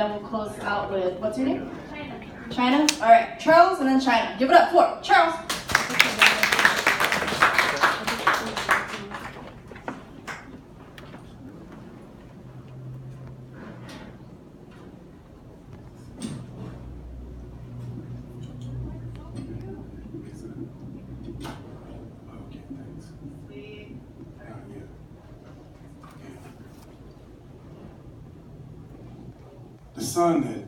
Then we'll close out with, what's your name? China? All right, Charles and then China. Give it up for Charles. The sun had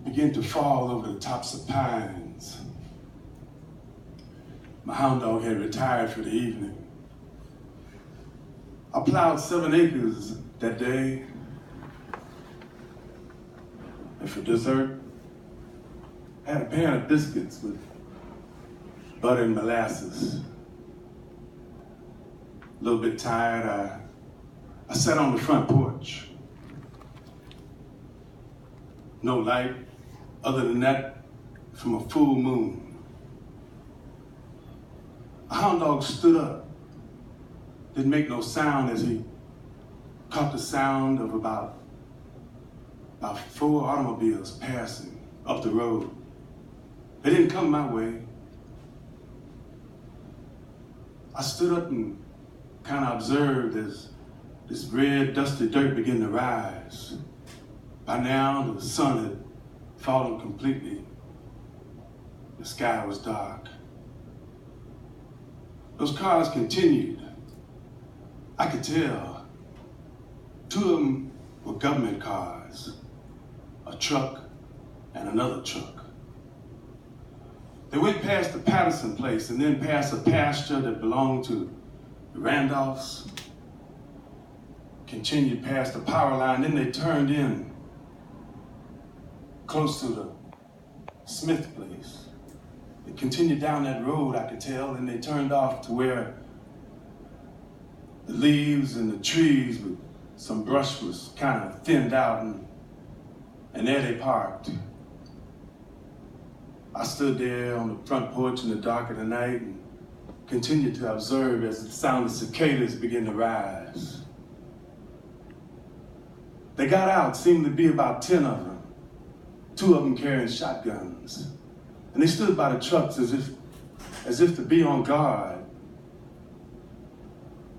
begun to fall over the tops of pines. My hound dog had retired for the evening. I plowed 7 acres that day. And for dessert, I had a pan of biscuits with butter and molasses. A little bit tired, I sat on the front porch. No light other than that from a full moon. A hound dog stood up, didn't make no sound as he caught the sound of about 4 automobiles passing up the road. They didn't come my way. I stood up and kind of observed as this red, dusty dirt began to rise. By now, the sun had fallen completely. The sky was dark. Those cars continued. I could tell 2 of them were government cars, a truck and another truck. They went past the Patterson place and then past a pasture that belonged to the Randolphs, continued past the power line, then they turned in close to the Smith place. They continued down that road, I could tell, and they turned off to where the leaves and the trees with some brush was kind of thinned out, and there they parked. I stood there on the front porch in the dark of the night and continued to observe as the sound of cicadas began to rise. They got out, seemed to be about 10 of them. 2 of them carrying shotguns. And they stood by the trucks as if to be on guard.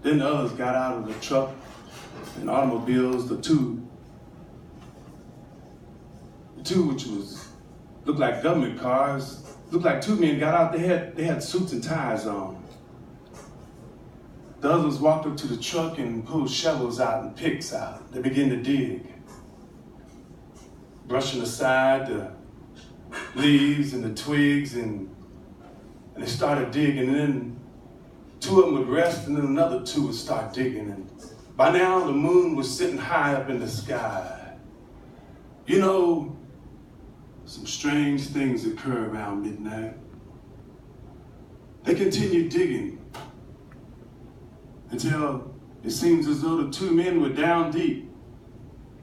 Then the others got out of the truck and automobiles, the two which looked like government cars, looked like 2 men got out, they had suits and ties on. The others walked up to the truck and pulled shovels out and picks out. They began to dig, brushing aside the leaves and the twigs, and they started digging, and then 2 of them would rest, and then another 2 would start digging, and by now the moon was sitting high up in the sky. You know, some strange things occur around midnight. They continued digging until it seems as though the 2 men were down deep.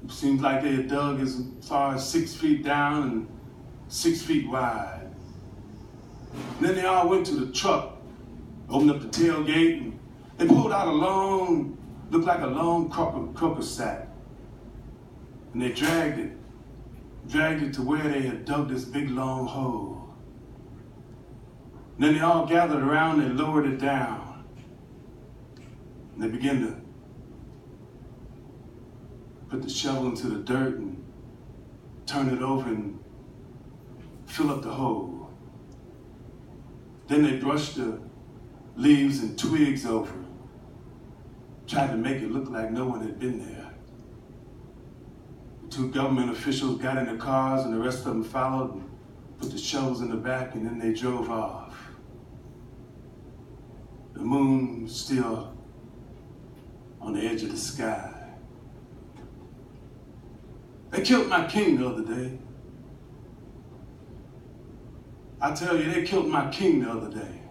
It seems like they had dug as far as 6 feet down and 6 feet wide. And then they all went to the truck, opened up the tailgate, and they pulled out looked like a long crocker sack. And they dragged it to where they had dug this big long hole. And then they all gathered around and lowered it down. And they began to put the shovel into the dirt and turn it over and fill up the hole. Then they brushed the leaves and twigs over, tried to make it look like no one had been there. The 2 government officials got in the cars and the rest of them followed and put the shovels in the back, and then they drove off. The moon was still on the edge of the sky. They killed my king the other day. I tell you, they killed my king the other day.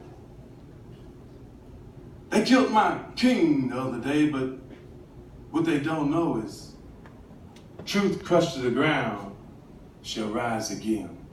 They killed my king the other day, but what they don't know is truth crushed to the ground shall rise again.